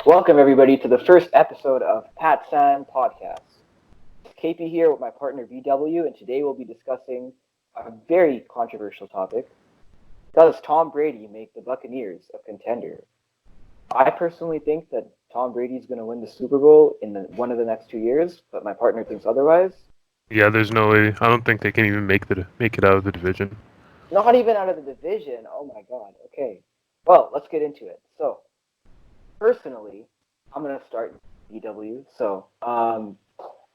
Welcome everybody to the first episode of Pat San Podcast. It's KP here with my partner VW, and today we'll be discussing a very controversial topic. Does Tom Brady make the Buccaneers a contender? I personally think that Tom Brady's going to win the Super Bowl in one of the next 2 years, but my partner thinks otherwise. Yeah, there's no way. I don't think they can even make it out of the division. Not even out of the division. Oh my god. Okay. Well, let's get into it. So, personally, I'm going to start VW.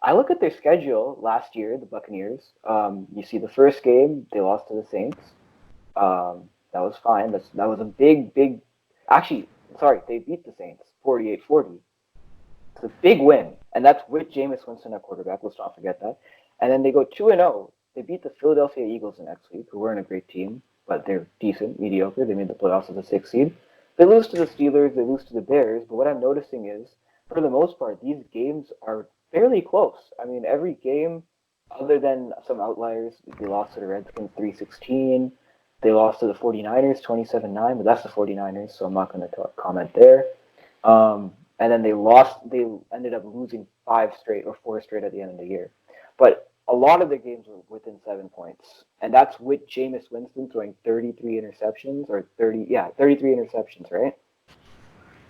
I look at their schedule last year, the Buccaneers. You see the first game, they lost to the Saints. That was fine. That was a big. Actually, sorry, they beat the Saints 48-40. It's a big win, and that's with Jameis Winston at quarterback. Let's not forget that. And then they go 2-0. They beat the Philadelphia Eagles the next week, who weren't a great team, but they're decent, mediocre. They made the playoffs as a 6th seed. They lose to the Steelers. They lose to the Bears. But what I'm noticing is, for the most part, these games are fairly close. I mean, every game, other than some outliers, they lost to the Redskins 3-16. They lost to the 49ers 27-9, but that's the 49ers, so I'm not going to comment there. And then they ended up losing 5 straight or 4 straight at the end of the year. But a lot of the games were within 7 points. And that's with Jameis Winston throwing 33 interceptions, 33 interceptions, right?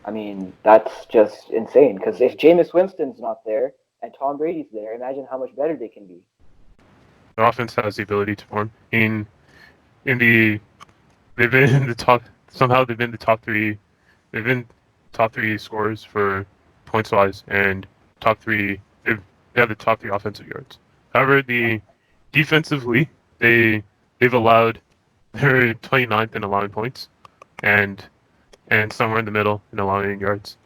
I mean, that's just insane. Because if Jameis Winston's not there and Tom Brady's there, imagine how much better they can be. The offense has the ability to form. They've been in the top. Somehow they've been the top three. They've been top three scorers for points wise, and top three. They have the top 3 offensive yards. However, defensively, they've allowed they're 29th in allowing points, and somewhere in the middle in allowing yards.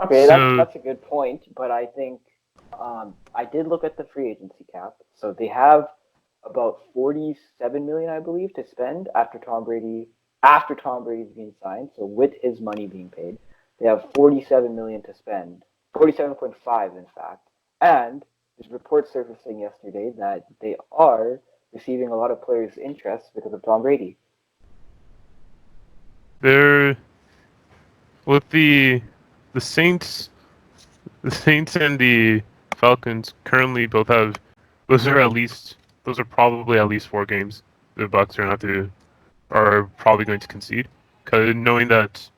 Okay, that's a good point, but I think I did look at the free agency cap. So they have about 47 million, I believe, to spend after Tom Brady's being signed. So with his money being paid, they have 47 million to spend, 47.5 in fact. And there's reports surfacing yesterday that they are receiving a lot of players' interest because of Tom Brady. They're with the Saints. The Saints and the Falcons currently both have those are probably at least 4 games the Bucs are probably going to concede, because knowing that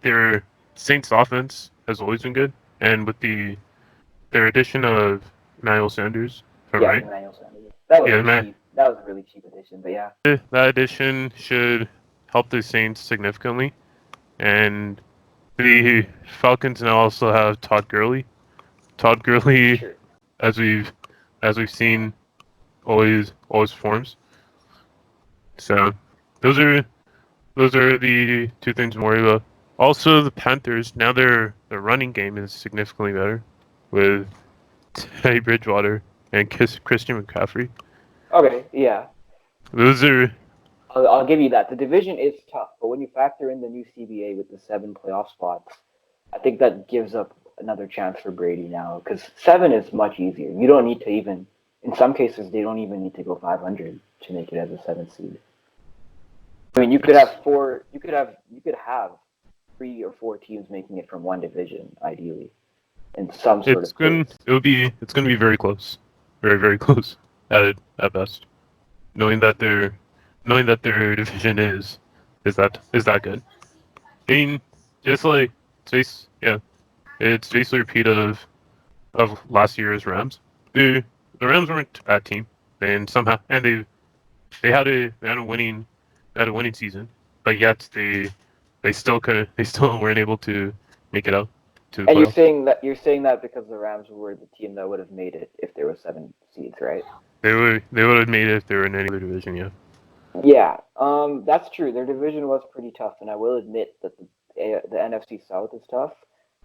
their Saints offense has always been good, and with their addition of Emmanuel Sanders, right? Emmanuel Sanders. That was cheap. That was a really cheap addition, but yeah. That addition should help the Saints significantly, and the Falcons now also have Todd Gurley. Todd Gurley, Sure. as we've seen, always forms. So those are the 2 things to worry about. Also, the Panthers, now their running game is significantly better with Teddy Bridgewater and Christian McCaffrey. Okay, yeah. Those are. I'll give you that. The division is tough, but when you factor in the new CBA with the 7 playoff spots, I think that gives up another chance for Brady now, because 7 is much easier. You don't need to even, in some cases, they don't even need to go 500 to make it as a 7th seed. I mean, you could have 3 or 4 teams making it from one division, ideally, in some sort of case. It's going to be very close, very close at best. Knowing that their division is that good. I mean, just like it's basically a repeat of last year's Rams. The Rams weren't a bad team, and somehow they had a winning season, but yet they still weren't able to make it out to the And playoffs. you're saying that because the Rams were the team that would have made it if there were 7 seeds, right? They would have made it if they were in any other division, yeah. Yeah, that's true. Their division was pretty tough, and I will admit that the NFC South is tough.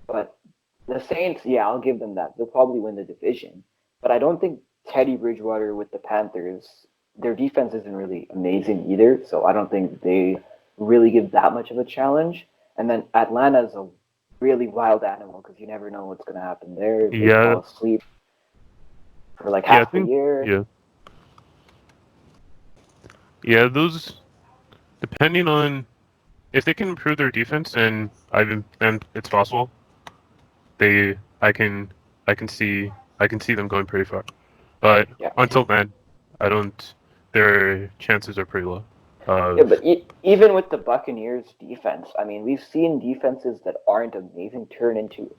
But the Saints, yeah, I'll give them that. They'll probably win the division. But I don't think Teddy Bridgewater with the Panthers, their defense isn't really amazing either. So I don't think they really give that much of a challenge. And then Atlanta's a really wild animal because you never know what's going to happen there. They fall asleep for like half the year. Yeah. Yeah, those, depending on if they can improve their defense, and it's possible. I can I can see them going pretty far. But Yeah. until then, I don't. Their chances are pretty low. Yeah, Of but even with the Buccaneers defense, I mean, we've seen defenses that aren't amazing turn into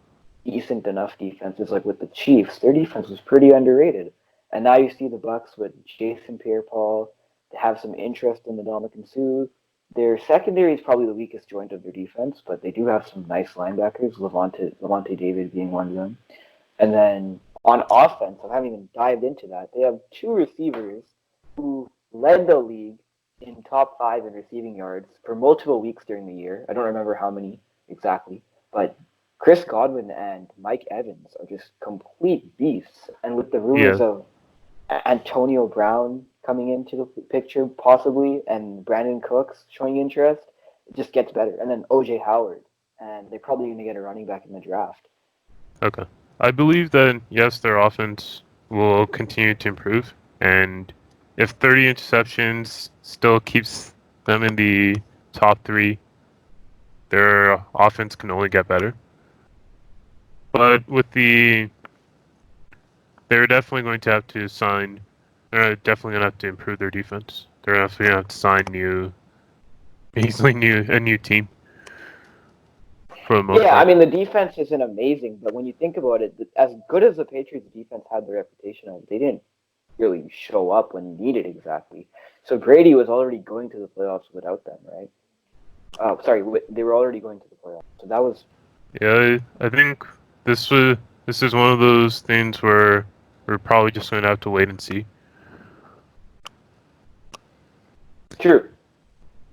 decent enough defenses. Like with the Chiefs, their defense was pretty underrated, and now you see the Bucks with Jason Pierre-Paul. They have some interest in the Dominican Sue. Their secondary is probably the weakest joint of their defense, but they do have some nice linebackers. Levante David being one of them, and then on offense, I haven't even dived into that. They have two receivers who led the league in top five in receiving yards for multiple weeks during the year. I don't remember how many exactly, but Chris Godwin and Mike Evans are just complete beasts. And with the yeah, rumors of Antonio Brown coming into the picture possibly and Brandon Cooks showing interest, it just gets better. And then OJ Howard, and they're probably going to get a running back in the draft. okay. I believe that yes, their offense will continue to improve, and if 30 interceptions still keeps them in the top three, their offense can only get better. But they're definitely going to have to sign. They're definitely going to have to improve their defense. They're definitely going to have to sign a new team for the most Yeah, I part. mean the defense isn't amazing, but when you think about it, as good as the Patriots defense had the reputation of, they didn't really show up when needed exactly. So Brady was already going to the playoffs without them, right? Oh, sorry, they were already going to the playoffs. So that was Yeah, I think this was this is one of those things where we're probably just going to have to wait and see. true.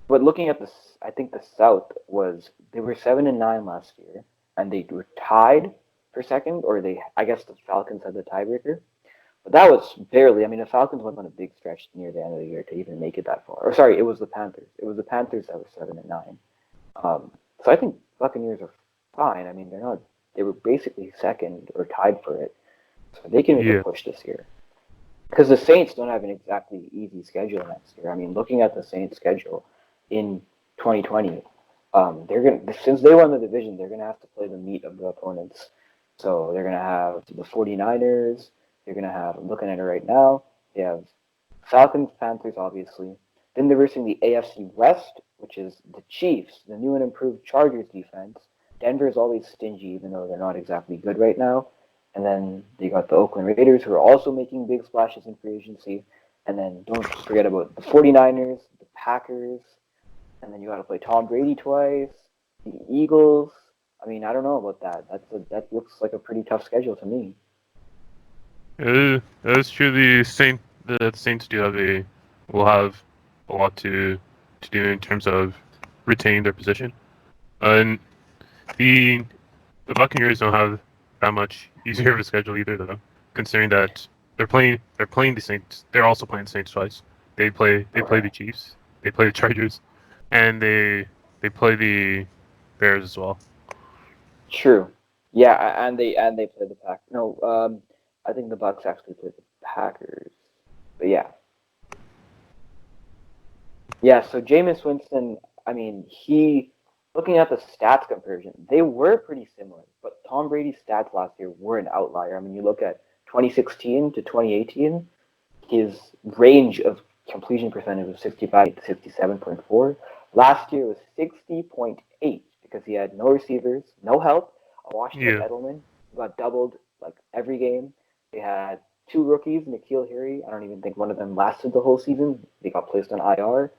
But looking at this, I think the South was they were 7-9 last year, and they were tied for second, or they I guess the Falcons had the tiebreaker. But that was barely. I mean, the Falcons went on a big stretch near the end of the year to even make it that far. Or sorry, it was the Panthers. It was the Panthers that were 7-9. So I think Buccaneers are fine. I mean, they're not. They were basically second or tied for it, so they can make a Yeah, push this year. Because the Saints don't have an exactly easy schedule next year. I mean, looking at the Saints' schedule in 2020, they're gonna since they won the division, they're gonna have to play the meat of the opponents. So they're gonna have the 49ers. They're gonna have. I'm looking at it right now. They have Falcons, Panthers, obviously. Then they're versing the AFC West, which is the Chiefs, the new and improved Chargers defense. Denver is always stingy, even though they're not exactly good right now. And then they got the Oakland Raiders, who are also making big splashes in free agency. And then don't forget about the 49ers, the Packers, and then you got to play Tom Brady twice, the Eagles. I mean, I don't know about that. That looks like a pretty tough schedule to me. that's true. The Saints do have a will have a lot to do in terms of retaining their position. And the the Buccaneers don't have that much easier of a schedule either, though, considering that they're playing the Saints. They're also playing the Saints twice. They play Okay. the Chiefs. They play the Chargers, and they play the Bears as well. True. Yeah, and they play the Packers. No, I think the Bucks actually play the Packers. But yeah, yeah. So Jameis Winston, I mean, he looking at the stats comparison, they were pretty similar. But Tom Brady's stats last year were an outlier. I mean, you look at 2016 to 2018, his range of completion percentage was 65 to 67.4. Last year was 60.8 because he had no receivers, no help. Washington Yeah, Edelman got doubled like every game. They had two rookies, Nikhil Harry. I don't even think one of them lasted the whole season. They got placed on IR.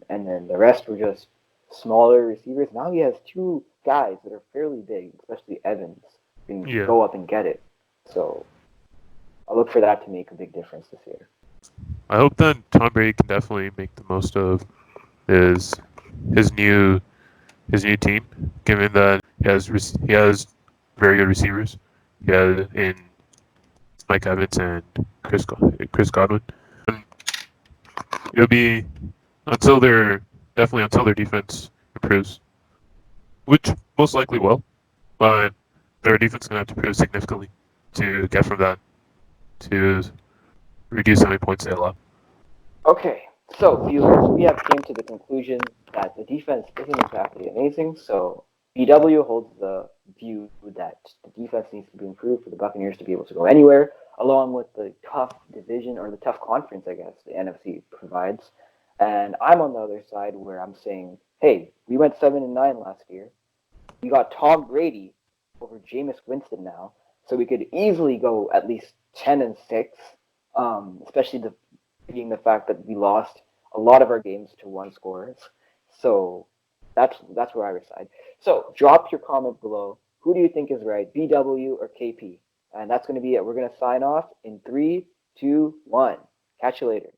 And then the rest were just smaller receivers. Now he has two guys that are fairly big, especially Evans, who can yeah. go up and get it. So I'll look for that to make a big difference this year. I hope that Tom Brady can definitely make the most of his his new his new team, given that he has very good receivers. He has in Mike Evans and Chris Godwin. And it'll be until their definitely until their defense improves, which most likely will, but their defense is gonna have to improve significantly to get from that to reduce how many points they allow. Okay, so viewers, we have came to the conclusion that the defense isn't exactly amazing. So BW holds the view that the defense needs to be improved for the Buccaneers to be able to go anywhere, along with the tough division or the tough conference, I guess, the NFC provides. And I'm on the other side where I'm saying, hey, we went 7-9 last year. We got Tom Brady over Jameis Winston now, so we could easily go at least 10-6. Especially being the fact that we lost a lot of our games to one scores. So that's where I reside. So drop your comment below. Who do you think is right, BW or KP? And that's going to be it. We're going to sign off in 3, 2, 1. Catch you later.